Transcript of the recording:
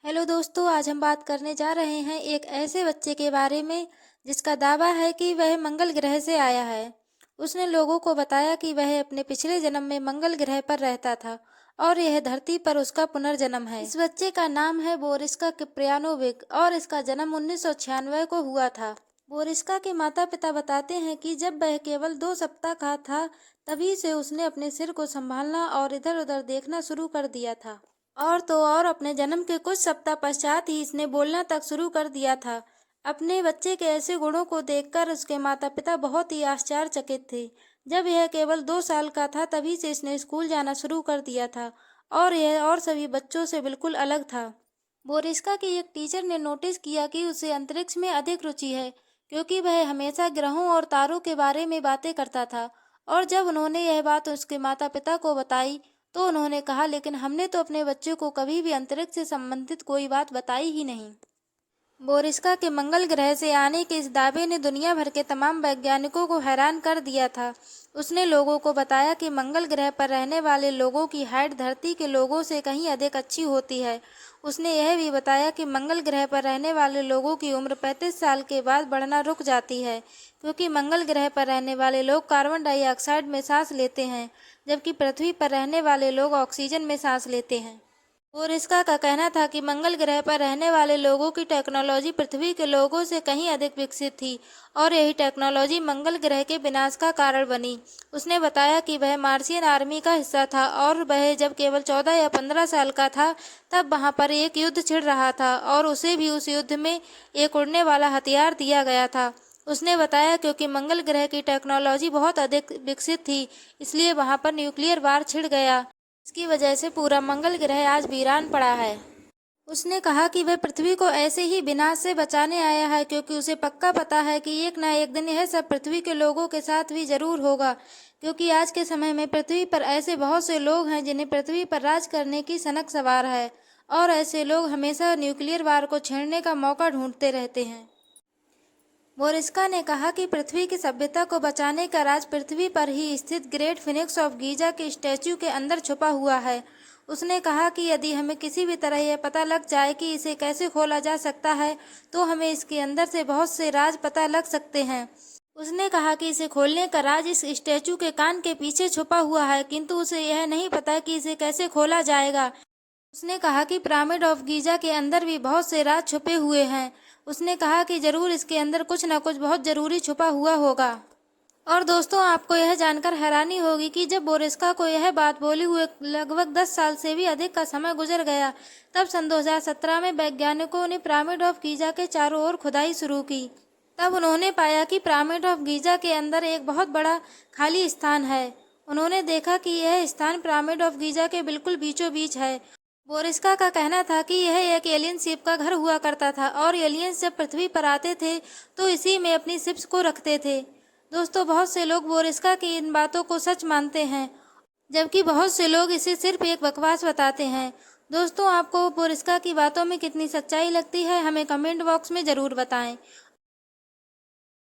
Hello दोस्तों, आज हम बात करने जा रहे हैं एक ऐसे बच्चे के बारे में जिसका दावा है कि वह मंगल ग्रह से आया है। उसने लोगों को बताया कि वह अपने पिछले जन्म में मंगल ग्रह पर रहता था और यह धरती पर उसका पुनर्जन्म है। इस बच्चे का नाम है बोरिस्का किप्रियानोविक और इसका जन्म 1996 को हुआ था। बोरिस्का के माता पिता बताते हैं कि जब वह केवल 2 सप्ताह का था तभी से उसने अपने सिर को संभालना और इधर उधर देखना शुरू कर दिया था। और तो और अपने जन्म के कुछ सप्ताह पश्चात ही इसने बोलना तक शुरू कर दिया था। अपने बच्चे के ऐसे गुणों को देखकर उसके माता पिता बहुत ही आश्चर्यचकित थे। जब यह केवल 2 साल का था तभी से इसने स्कूल जाना शुरू कर दिया था और यह और सभी बच्चों से बिल्कुल अलग था। बोरिस्का की एक टीचर ने नोटिस किया कि उसे अंतरिक्ष में अधिक रुचि है, क्योंकि वह हमेशा ग्रहों और तारों के बारे में बातें करता था। और जब उन्होंने यह बात उसके माता पिता को बताई तो उन्होंने कहा, लेकिन हमने तो अपने बच्चे को कभी भी अंतरिक्ष से संबंधित कोई बात बताई ही नहीं। बोरिस्का के मंगल ग्रह से आने के इस दावे ने दुनिया भर के तमाम वैज्ञानिकों को हैरान कर दिया था। उसने लोगों को बताया कि मंगल ग्रह पर रहने वाले लोगों की हाइट धरती के लोगों से कहीं अधिक अच्छी होती है। उसने यह भी बताया कि मंगल ग्रह पर रहने वाले लोगों की उम्र 35 साल के बाद बढ़ना रुक जाती है, क्योंकि मंगल ग्रह पर रहने वाले लोग कार्बन डाइऑक्साइड में सांस लेते हैं, जबकि पृथ्वी पर रहने वाले लोग ऑक्सीजन में सांस लेते हैं। बोरिस्का का कहना था कि मंगल ग्रह पर रहने वाले लोगों की टेक्नोलॉजी पृथ्वी के लोगों से कहीं अधिक विकसित थी और यही टेक्नोलॉजी मंगल ग्रह के विनाश का कारण बनी। उसने बताया कि वह मार्शियन आर्मी का हिस्सा था और वह जब केवल 14 या 15 साल का था तब वहां पर एक युद्ध छिड़ रहा था और उसे भी उस युद्ध में एक उड़ने वाला हथियार दिया गया था। उसने बताया क्योंकि मंगल ग्रह की टेक्नोलॉजी बहुत अधिक विकसित थी, इसलिए वहां पर न्यूक्लियर वार छिड़ गया। इसकी वजह से पूरा मंगल ग्रह आज वीरान पड़ा है। उसने कहा कि वह पृथ्वी को ऐसे ही विनाश से बचाने आया है, क्योंकि उसे पक्का पता है कि एक ना एक दिन यह सब पृथ्वी के लोगों के साथ भी जरूर होगा, क्योंकि आज के समय में पृथ्वी पर ऐसे बहुत से लोग हैं जिन्हें पृथ्वी पर राज करने की सनक सवार है और ऐसे लोग हमेशा न्यूक्लियर वार को छेड़ने का मौका ढूंढते रहते हैं। बोरिस्का ने कहा कि पृथ्वी की सभ्यता को बचाने का राज पृथ्वी पर ही स्थित ग्रेट फिनिक्स ऑफ गीजा के स्टैच्यू के अंदर छुपा हुआ है। उसने कहा कि यदि हमें किसी भी तरह यह पता लग जाए कि इसे कैसे खोला जा सकता है तो हमें इसके अंदर से बहुत से राज पता लग सकते हैं। उसने कहा कि इसे खोलने का राज इस स्टैच्यू के कान के पीछे छुपा हुआ है, किंतु उसे यह नहीं पता कि इसे कैसे खोला जाएगा। उसने कहा कि पिरामिड ऑफ गीजा के अंदर भी बहुत से राज छुपे हुए हैं। उसने कहा कि जरूर इसके अंदर कुछ न कुछ बहुत जरूरी छुपा हुआ होगा। और दोस्तों, आपको यह जानकर हैरानी होगी कि जब बोरिस्का को यह बात बोली हुए लगभग 10 साल से भी अधिक का समय गुजर गया, तब सन 2017 में वैज्ञानिकों ने पिरामिड ऑफ गीजा के चारों ओर खुदाई शुरू की। तब उन्होंने पाया कि पिरामिड ऑफ गीजा के अंदर एक बहुत बड़ा खाली स्थान है। उन्होंने देखा कि यह स्थान पिरामिड ऑफ गीजा के बिल्कुल बीचों बीच है। बोरिस्का का कहना था कि यह एक एलियन शिप का घर हुआ करता था और एलियंस जब पृथ्वी पर आते थे तो इसी में अपनी शिप्स को रखते थे। दोस्तों, बहुत से लोग बोरिस्का की इन बातों को सच मानते हैं, जबकि बहुत से लोग इसे सिर्फ एक बकवास बताते हैं। दोस्तों, आपको बोरिस्का की बातों में कितनी सच्चाई लगती है, हमें कमेंट बॉक्स में ज़रूर बताएं।